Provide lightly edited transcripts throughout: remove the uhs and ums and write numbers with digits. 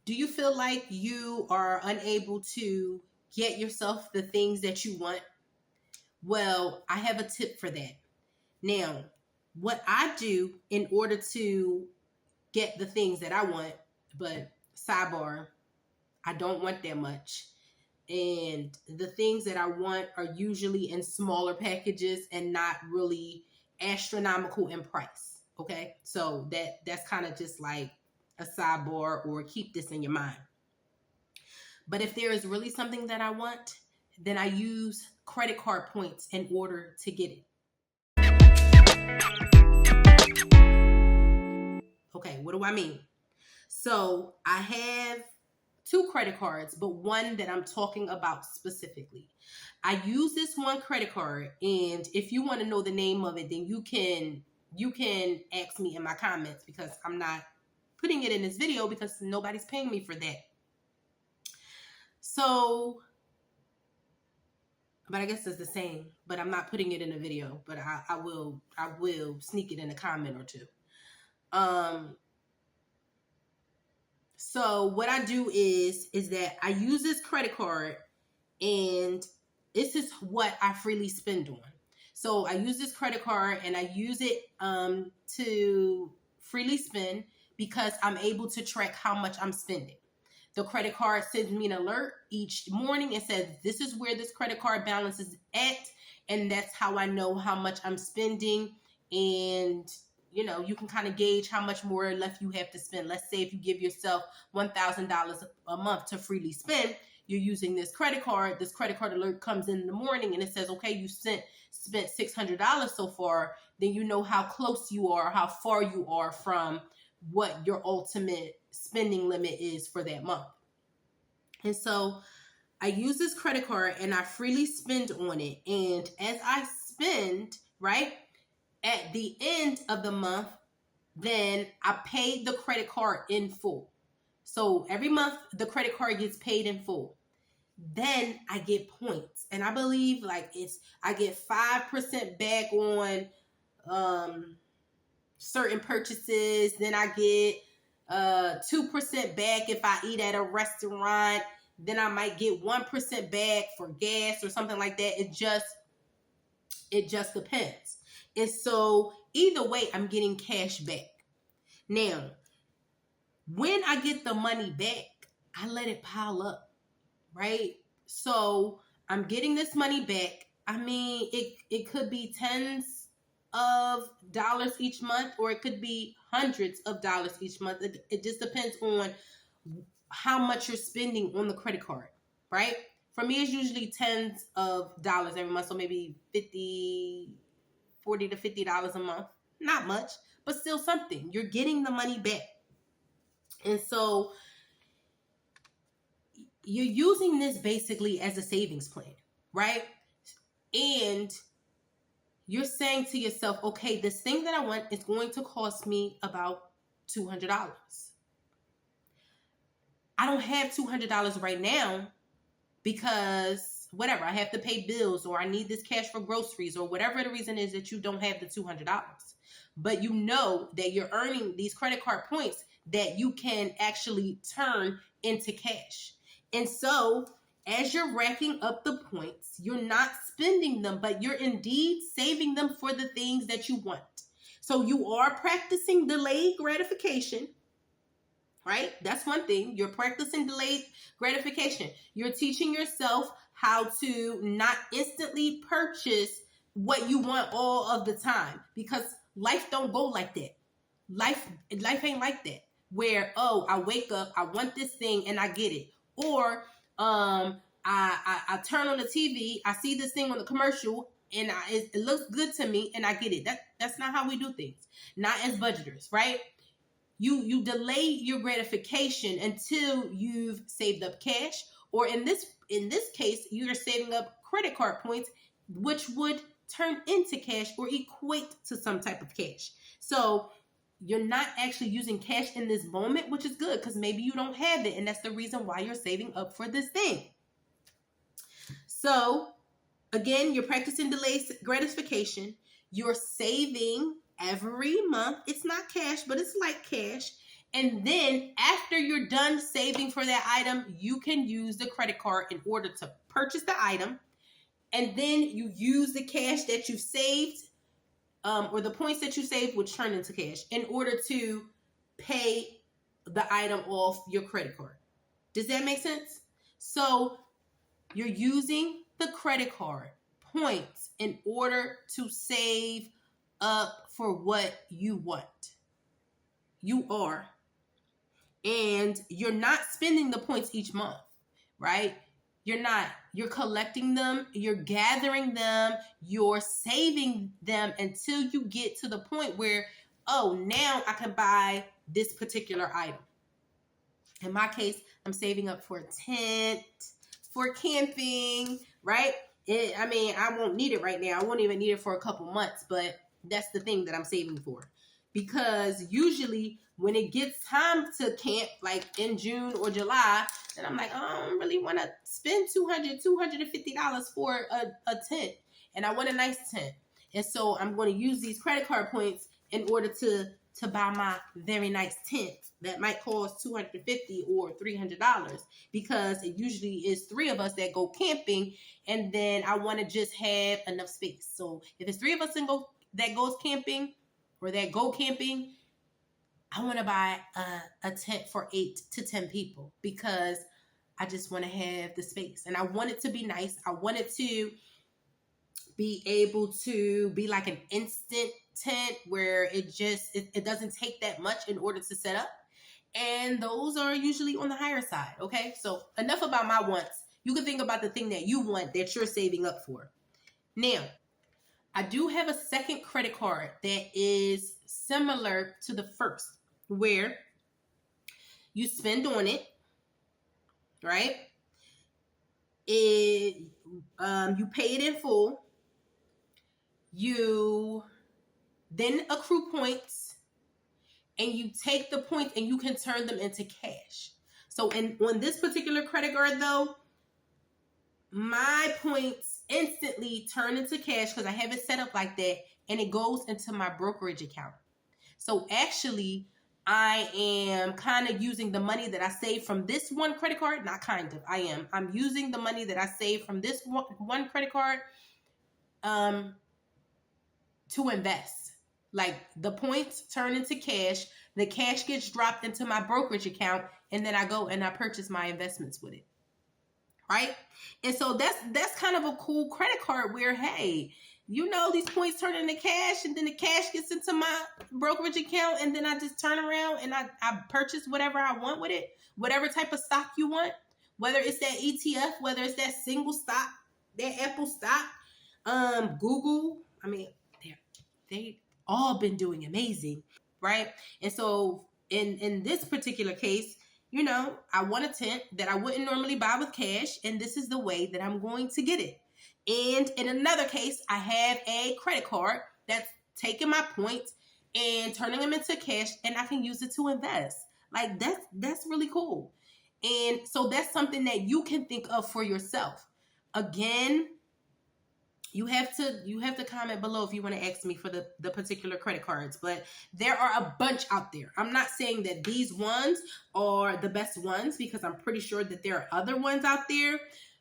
Do you feel like you are unable to get yourself the things that you want? Well, I have a tip for that. Now, what I do in order to get the things that I want, but sidebar, I don't want that much. And the things that I want are usually in smaller packages and not really astronomical in price. Okay? So that's kind of just like a sidebar, or keep this in your mind. But if there is really something that I want, then I use credit card points in order to get it. Okay, what do I mean? So I have two credit cards, but one that I'm talking about specifically. I use this one credit card, and if you want to know the name of it, then you can ask me in my comments, because I'm not putting it in this video because nobody's paying me for that. So, but I guess it's the same, but I'm not putting it in a video, but I will sneak it in a comment or two. So what I do is that I use this credit card, and this is what I freely spend on. So I use this credit card and I use it to freely spend, because I'm able to track how much I'm spending. The credit card sends me an alert each morning and says, this is where this credit card balance is at. And that's how I know how much I'm spending. And, you can kind of gauge how much more left you have to spend. Let's say if you give yourself $1,000 a month to freely spend, you're using this credit card alert comes in the morning and it says, okay, you spent $600 so far. Then you know how close you are, how far you are from what your ultimate spending limit is for that month. And so I use this credit card and I freely spend on it. And as I spend, right, at the end of the month, then I pay the credit card in full. So every month the credit card gets paid in full. Then I get points. And I believe I get 5% back on certain purchases. Then I get 2% back if I eat at a restaurant. Then I might get 1% back for gas or something like that. It just depends. And so either way, I'm getting cash back. Now, when I get the money back, I let it pile up, right? So I'm getting this money back. I mean, it could be tens of dollars each month, or it could be hundreds of dollars each month. It just depends on how much you're spending on the credit card, right? For me, it's usually tens of dollars every month. So maybe $40 to $50 a month. Not much, but still something. You're getting the money back. And so you're using this basically as a savings plan, right? And you're saying to yourself, okay, this thing that I want is going to cost me about $200. I don't have $200 right now because whatever, I have to pay bills, or I need this cash for groceries, or whatever the reason is that you don't have the $200. But you know that you're earning these credit card points that you can actually turn into cash. And so as you're racking up the points, you're not spending them, but you're indeed saving them for the things that you want. So you are practicing delayed gratification, right? That's one thing. You're practicing delayed gratification. You're teaching yourself how to not instantly purchase what you want all of the time, because life don't go like that. Life ain't like that, where, oh, I wake up, I want this thing and I get it. Or I turn on the TV, I see this thing on the commercial, and it looks good to me and I get it. That's not how we do things. Not as budgeters, right? You delay your gratification until you've saved up cash, or in this case, you're saving up credit card points, which would turn into cash or equate to some type of cash. So you're not actually using cash in this moment, which is good, because maybe you don't have it, and that's the reason why you're saving up for this thing. So again, you're practicing delayed gratification. You're saving every month. It's not cash, but it's like cash. And then after you're done saving for that item, you can use the credit card in order to purchase the item. And then you use the cash that you saved, or the points that you saved, which turn into cash, in order to pay the item off your credit card. Does that make sense? So you're using the credit card points in order to save up for what you want. You are. And you're not spending the points each month, right? You're not. You're collecting them, you're gathering them, you're saving them until you get to the point where, oh, now I can buy this particular item. In my case, I'm saving up for a tent, for camping, right? I won't need it right now. I won't even need it for a couple months, but that's the thing that I'm saving for. Because usually when it gets time to camp, like in June or July, then I'm like, oh, I don't really want to spend $250 for a tent. And I want a nice tent. And so I'm going to use these credit card points in order to buy my very nice tent that might cost $250 or $300, because it usually is 3 of us that go camping, and then I want to just have enough space. So if it's 3 of us that go camping, I want to buy a tent for 8 to 10 people, because I just want to have the space, and I want it to be nice. I want it to be able to be like an instant tent where it doesn't take that much in order to set up. And those are usually on the higher side. Okay, so enough about my wants. You can think about the thing that you want that you're saving up for. Now, I do have a second credit card that is similar to the first, where you spend on it, right? You pay it in full. You then accrue points, and you take the points and you can turn them into cash. So on this particular credit card though, my points instantly turn into cash because I have it set up like that, and it goes into my brokerage account. So actually, I am kind of using the money that I saved from this one credit card. Not kind of, I am. I'm using the money that I saved from this one credit card to invest. Like, the points turn into cash, the cash gets dropped into my brokerage account, and then I go and I purchase my investments with it. Right? And so that's kind of a cool credit card where, hey, these points turn into cash, and then the cash gets into my brokerage account, and then I just turn around and I purchase whatever I want with it, whatever type of stock you want, whether it's that ETF, whether it's that single stock, that Apple stock, Google. They all been doing amazing, right? And so in this particular case, I want a tent that I wouldn't normally buy with cash, and this is the way that I'm going to get it. And in another case, I have a credit card that's taking my points and turning them into cash, and I can use it to invest. Like, that's really cool. And so that's something that you can think of for yourself. Again, you have to comment below if you want to ask me for the particular credit cards, but there are a bunch out there. I'm not saying that these ones are the best ones, because I'm pretty sure that there are other ones out there,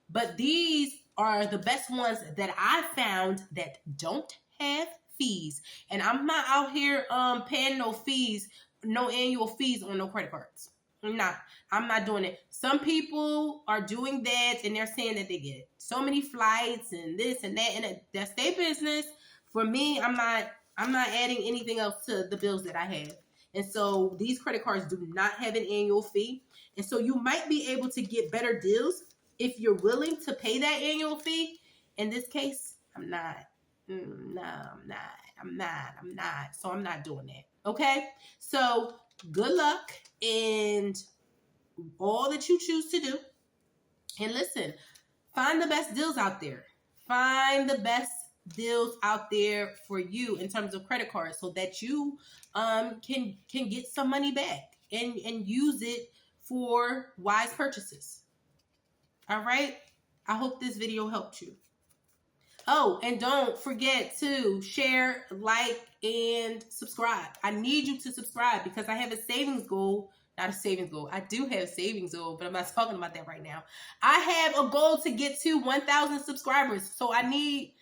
but these are the best ones that I found that don't have fees. And I'm not out here paying no fees, no annual fees on no credit cards. I'm not doing it. Some people are doing that, and they're saying that they get so many flights and this and that, and that's their business. For me, I'm not adding anything else to the bills that I have. And so these credit cards do not have an annual fee. And so you might be able to get better deals if you're willing to pay that annual fee. In this case, I'm not. I'm not. So I'm not doing that. Okay? So good luck in all that you choose to do. And listen, find the best deals out there. Find the best deals out there for you in terms of credit cards, so that you can get some money back and use it for wise purchases. All right? I hope this video helped you. Oh, and don't forget to share, like, and subscribe. I need you to subscribe because I have a savings goal. Not a savings goal. I do have a savings goal, but I'm not talking about that right now. I have a goal to get to 1,000 subscribers. So I need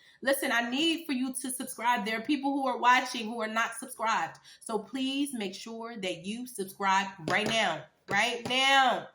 for you to subscribe. There are people who are watching who are not subscribed. So please make sure that you subscribe right now. Right now.